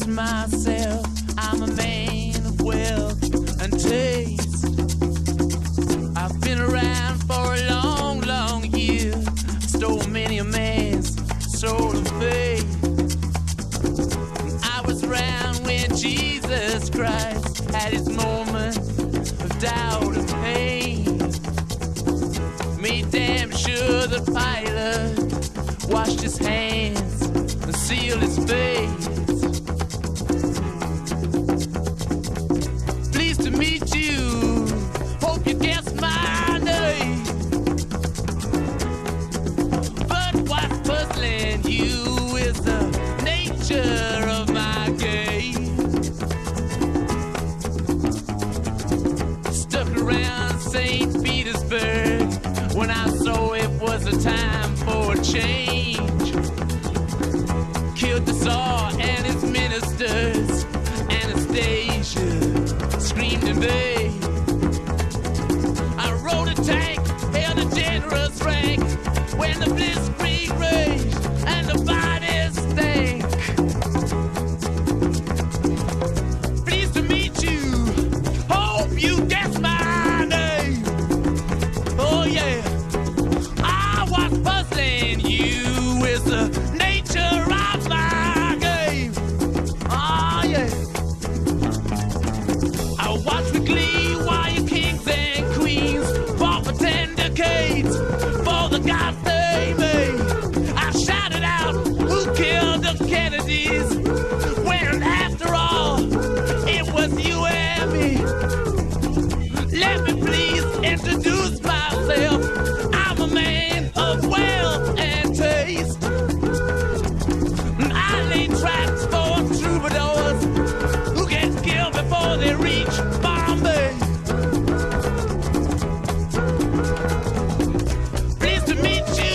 introduce myself. I'm a man of wealth and taste. I've been around for a long, long year. Stole many a man's soul and faith. I was around when Jesus Christ had his moment of doubt and pain. Made damn sure the pilot washed his hands and sealed his face. Pleased to meet you, hope you guessed my name. But what's puzzling you is the nature of my game. Stuck around St. Petersburg when I saw it was a time for a change. Killed the Tsar and his ministers. Anastasia screamed in vain. I rode a tank, held a generous rank when the blitzkrieg raged and the bodies stank. Pleased to meet you, hope you guess my name. Oh yeah, I was puzzling you with the nature of my game. Oh yeah, I watched with glee while your kings and queens fought for 10 decades for the gods they made. I shouted out, who killed the Kennedys? When after all, it was you and me. Let me please introduce myself. I'm a man of wealth and taste. I lay traps for troubadours who get killed before they reach Bombay. Pleased to meet you.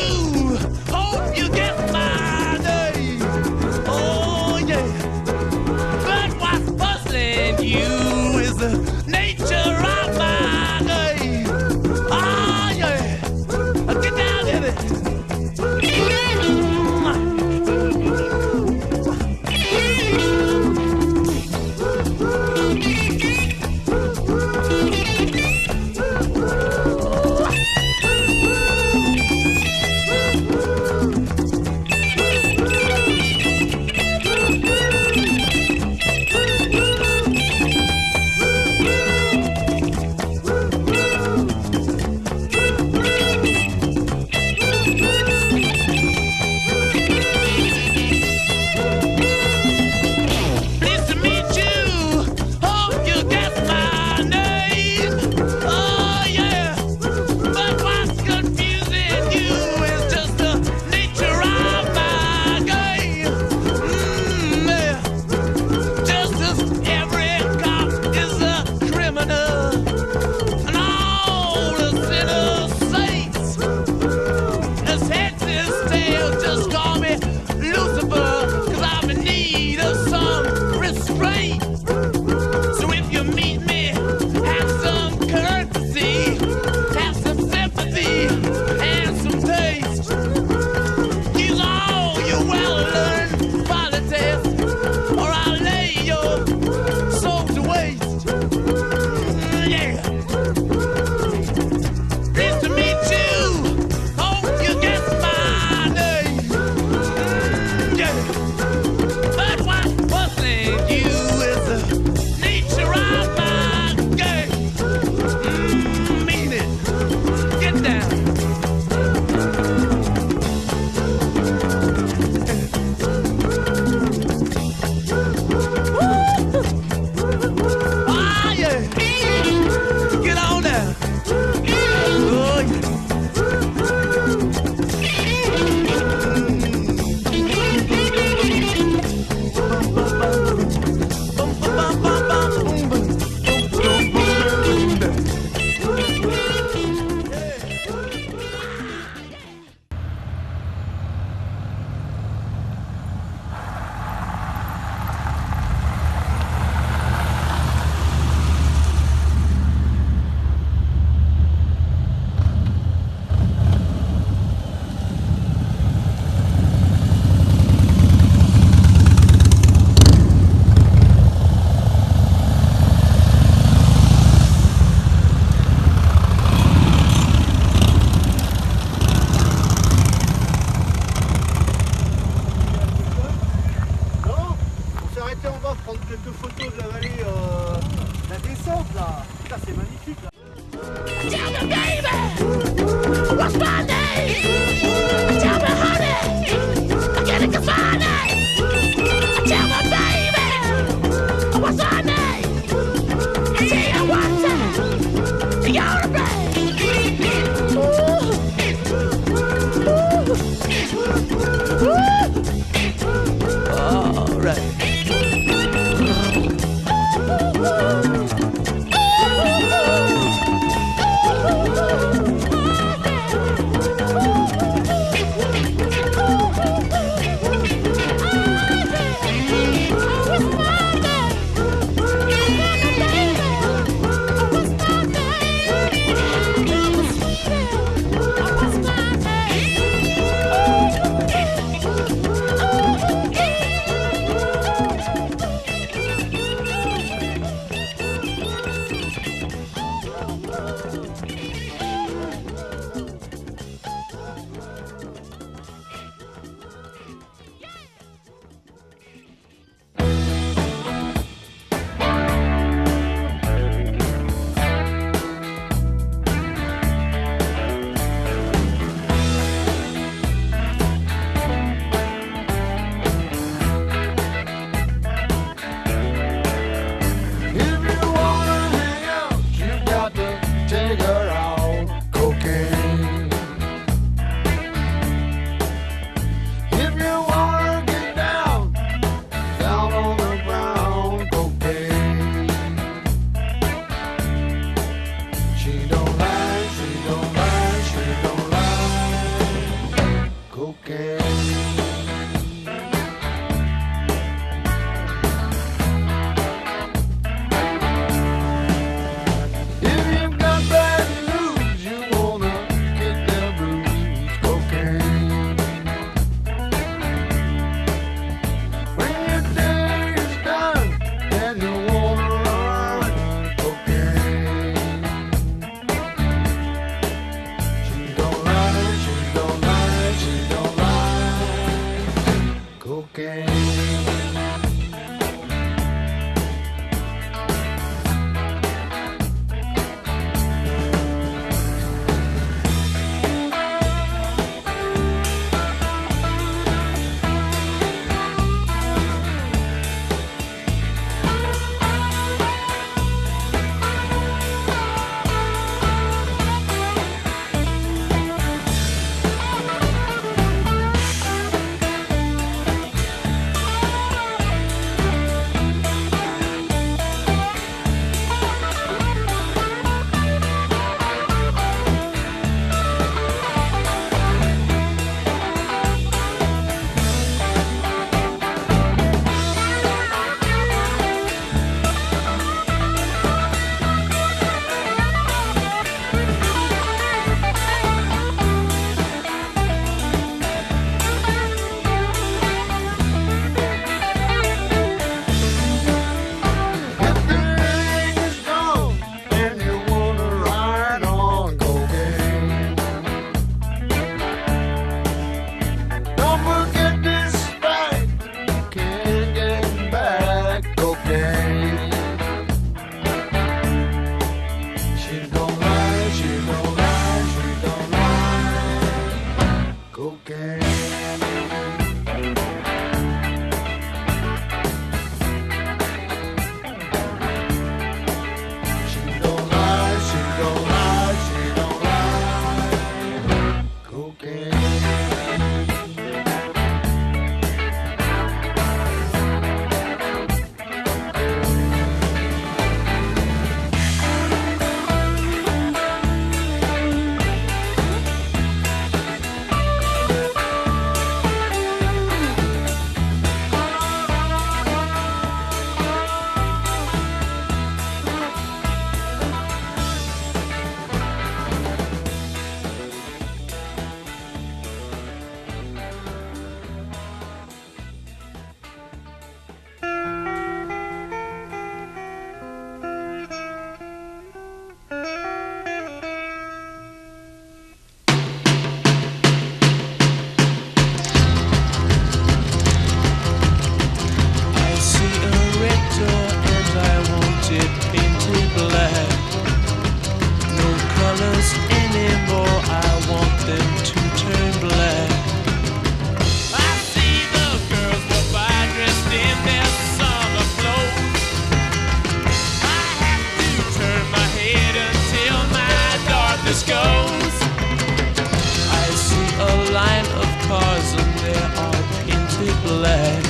black.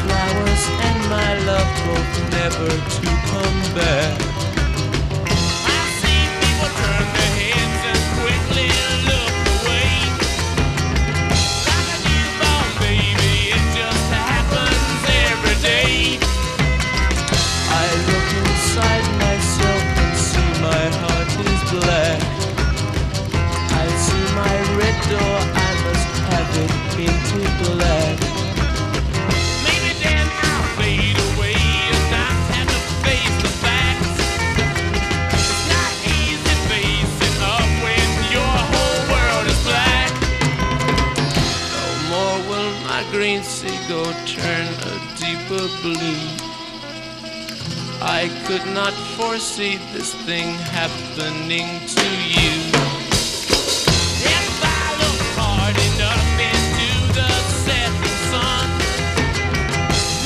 Flowers and my love both never to come back. I see people turn their heads and quickly look away. Like a newborn baby, it just happens every day. I look inside myself and see my heart is black. I see my red door, I must have it painted black. Maybe then I'll fade away and not have to face the facts. It's not easy facing up when your whole world is black. No more will my green seagull turn a deeper blue. I could not foresee this thing happening to you. If I look hard enough into the setting sun,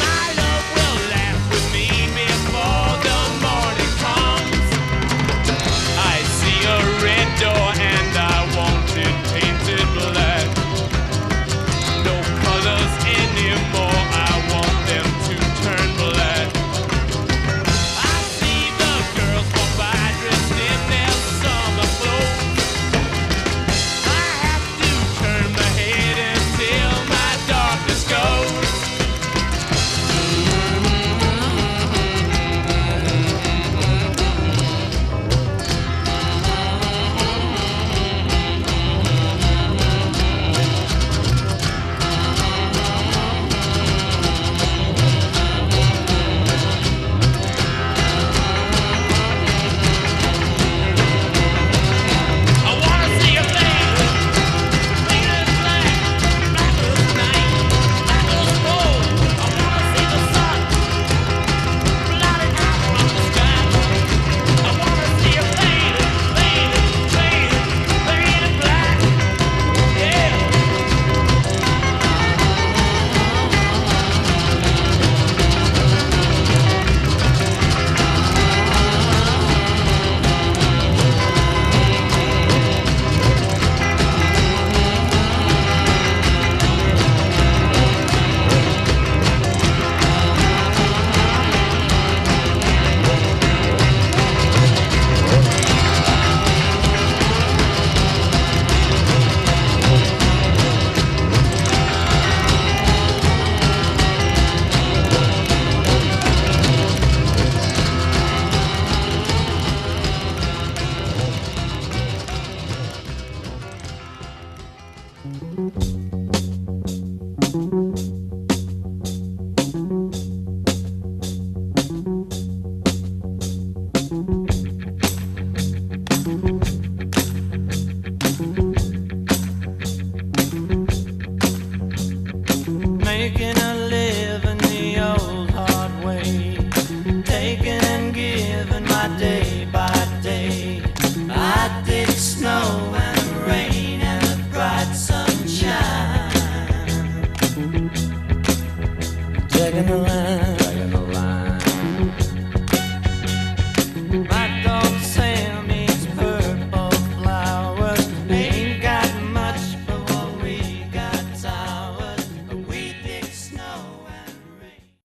my love will laugh with me before the morning comes. I see a red door and I want it painted black. No colors anymore, I want them to turn black. I see the girls walk by dressed in their summer clothes. I have to turn my head until my darkness goes. I wanna see a fade, faded black, black as night, black as coal. I wanna see the sun blotted out from the sky. I wanna see a faded, faded, faded, faded black. Yeah. Making a living the old hard way, taking and giving my day by day.